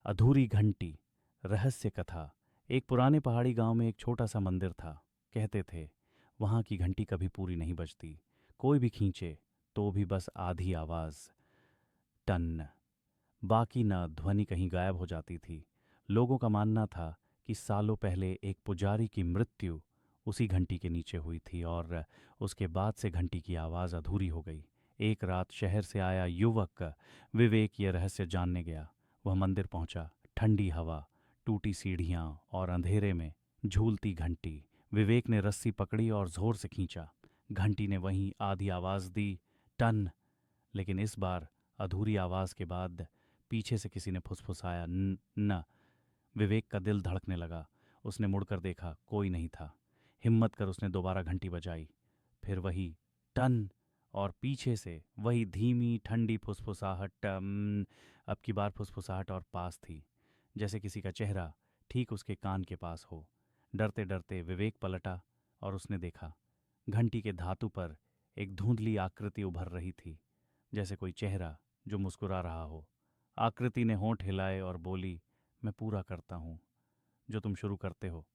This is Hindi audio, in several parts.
अधूरी घंटी। रहस्य कथा। एक पुराने पहाड़ी गांव में एक छोटा सा मंदिर था। कहते थे वहां की घंटी कभी पूरी नहीं बजती। कोई भी खींचे तो भी बस आधी आवाज, टन। बाकी न ध्वनि कहीं गायब हो जाती थी। लोगों का मानना था कि सालों पहले एक पुजारी की मृत्यु उसी घंटी के नीचे हुई थी और उसके बाद से घंटी की आवाज अधूरी हो गई। एक रात शहर से आया युवक विवेक ये रहस्य जानने गया। वह मंदिर पहुंचा। ठंडी हवा, टूटी सीढ़ियां और अंधेरे में झूलती घंटी। विवेक ने रस्सी पकड़ी और जोर से खींचा। घंटी ने वहीं आधी आवाज दी, टन। लेकिन इस बार अधूरी आवाज के बाद पीछे से किसी ने फुसफुसाया, न। विवेक का दिल धड़कने लगा। उसने मुड़कर देखा, कोई नहीं था। हिम्मत कर उसने दोबारा घंटी बजाई। फिर वही टन और पीछे से वही धीमी ठंडी फुसफुसाहट। अब की बार फुसफुसाहट और पास थी, जैसे किसी का चेहरा ठीक उसके कान के पास हो। डरते डरते विवेक पलटा और उसने देखा घंटी के धातु पर एक धुंधली आकृति उभर रही थी, जैसे कोई चेहरा जो मुस्कुरा रहा हो। आकृति ने होंठ हिलाए और बोली, मैं पूरा करता हूं जो तुम शुरू करते हो।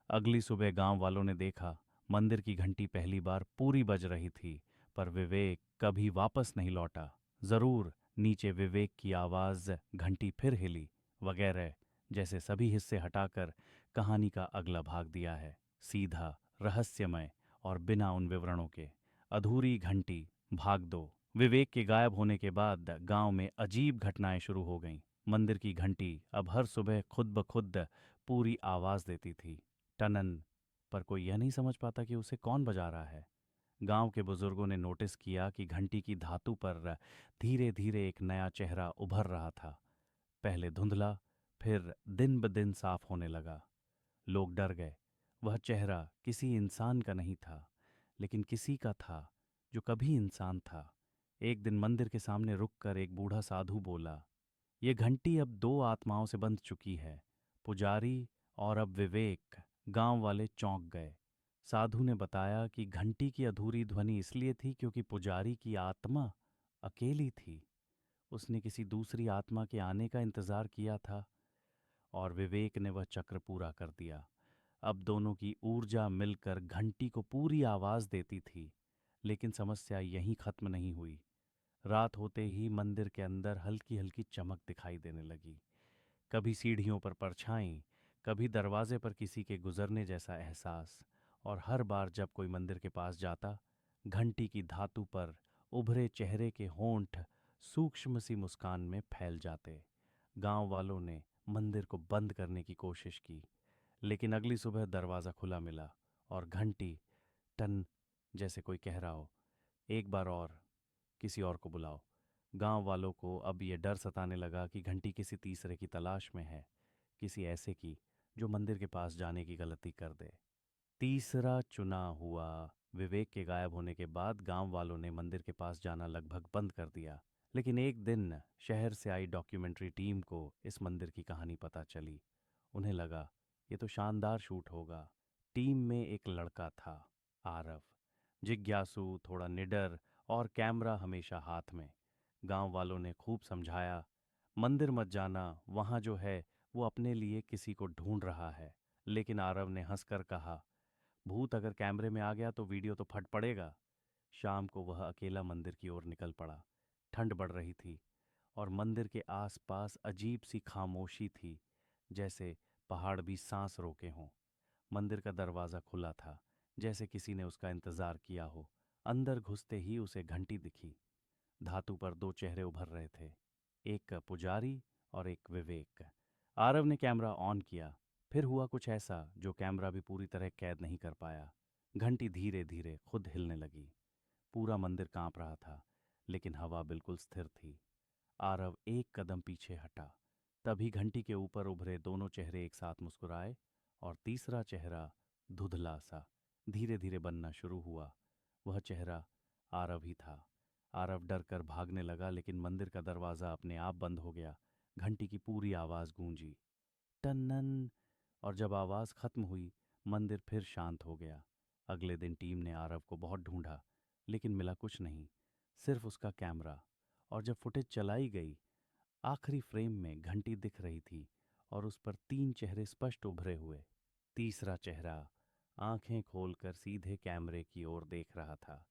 अगली सुबह गांव वालों ने देखा मंदिर की घंटी पहली बार पूरी बज रही थी, पर विवेक कभी वापस नहीं लौटा। जरूर नीचे विवेक की आवाज, घंटी फिर हिली, वगैरह। जैसे सभी हिस्से हटाकर कहानी का अगला भाग दिया है, सीधा, रहस्यमय और बिना उन विवरणों के। अधूरी घंटी, भाग दो। विवेक के गायब होने के बाद गांव में अजीब घटनाएं शुरू हो गईं। मंदिर की घंटी अब हर सुबह खुद ब खुद पूरी आवाज देती थी, टनन। पर कोई यह नहीं समझ पाता कि उसे कौन बजा रहा है। गांव के बुजुर्गों ने नोटिस किया कि घंटी की धातु पर धीरे धीरे एक नया चेहरा उभर रहा था। पहले धुंधला, फिर दिन ब दिन साफ होने लगा। लोग डर गए। वह चेहरा किसी इंसान का नहीं था, लेकिन किसी का था जो कभी इंसान था। एक दिन मंदिर के सामने रुककर एक बूढ़ा साधु बोला, ये घंटी अब दो आत्माओं से बंध चुकी है, पुजारी और अब विवेक। गांव वाले चौंक गए। साधु ने बताया कि घंटी की अधूरी ध्वनि इसलिए थी क्योंकि पुजारी की आत्मा अकेली थी। उसने किसी दूसरी आत्मा के आने का इंतजार किया था और विवेक ने वह चक्र पूरा कर दिया। अब दोनों की ऊर्जा मिलकर घंटी को पूरी आवाज देती थी। लेकिन समस्या यहीं खत्म नहीं हुई। रात होते ही मंदिर के अंदर हल्की हल्की चमक दिखाई देने लगी। कभी सीढ़ियों पर परछाई, कभी दरवाजे पर किसी के गुजरने जैसा एहसास। और हर बार जब कोई मंदिर के पास जाता, घंटी की धातु पर उभरे चेहरे के होंठ सूक्ष्म सी मुस्कान में फैल जाते। गांव वालों ने मंदिर को बंद करने की कोशिश की, लेकिन अगली सुबह दरवाज़ा खुला मिला और घंटी, टन, जैसे कोई कह रहा हो, एक बार और, किसी और को बुलाओ। गांव वालों को अब ये डर सताने लगा कि घंटी किसी तीसरे की तलाश में है, किसी ऐसे की जो मंदिर के पास जाने की गलती कर दे। तीसरा चुना हुआ। विवेक के गायब होने के बाद गांव वालों ने मंदिर के पास जाना लगभग बंद कर दिया। लेकिन एक दिन शहर से आई डॉक्यूमेंट्री टीम को इस मंदिर की कहानी पता चली। उन्हें लगा ये तो शानदार शूट होगा। टीम में एक लड़का था, आरव। जिज्ञासु, थोड़ा निडर और कैमरा हमेशा हाथ में। गांव वालों ने खूब समझाया, मंदिर मत जाना, वहां जो है वो अपने लिए किसी को ढूंढ रहा है। लेकिन आरव ने हंसकर कहा, भूत अगर कैमरे में आ गया तो वीडियो तो फट पड़ेगा। शाम को वह अकेला मंदिर की ओर निकल पड़ा। ठंड बढ़ रही थी और मंदिर के आसपास अजीब सी खामोशी थी, जैसे पहाड़ भी सांस रोके हों। मंदिर का दरवाज़ा खुला था, जैसे किसी ने उसका इंतजार किया हो। अंदर घुसते ही उसे घंटी दिखी। धातु पर दो चेहरे उभर रहे थे, एक पुजारी और एक विवेक। आरव ने कैमरा ऑन किया। फिर हुआ कुछ ऐसा जो कैमरा भी पूरी तरह कैद नहीं कर पाया। घंटी धीरे धीरे खुद हिलने लगी। पूरा मंदिर कांप रहा था, लेकिन हवा बिल्कुल स्थिर थी। आरव एक कदम पीछे हटा। तभी घंटी के ऊपर उभरे दोनों चेहरे एक साथ मुस्कुराए और तीसरा चेहरा, धुंधला सा, धीरे धीरे बनना शुरू हुआ। वह चेहरा आरव ही था। आरव डर कर भागने लगा, लेकिन मंदिर का दरवाज़ा अपने आप बंद हो गया। घंटी की पूरी आवाज़ गूंजी, टन्नन। और जब आवाज़ खत्म हुई, मंदिर फिर शांत हो गया। अगले दिन टीम ने आरव को बहुत ढूंढा, लेकिन मिला कुछ नहीं, सिर्फ उसका कैमरा। और जब फुटेज चलाई गई, आखिरी फ्रेम में घंटी दिख रही थी और उस पर 3 चेहरे स्पष्ट उभरे हुए। तीसरा चेहरा आंखें खोलकर सीधे कैमरे की ओर देख रहा था।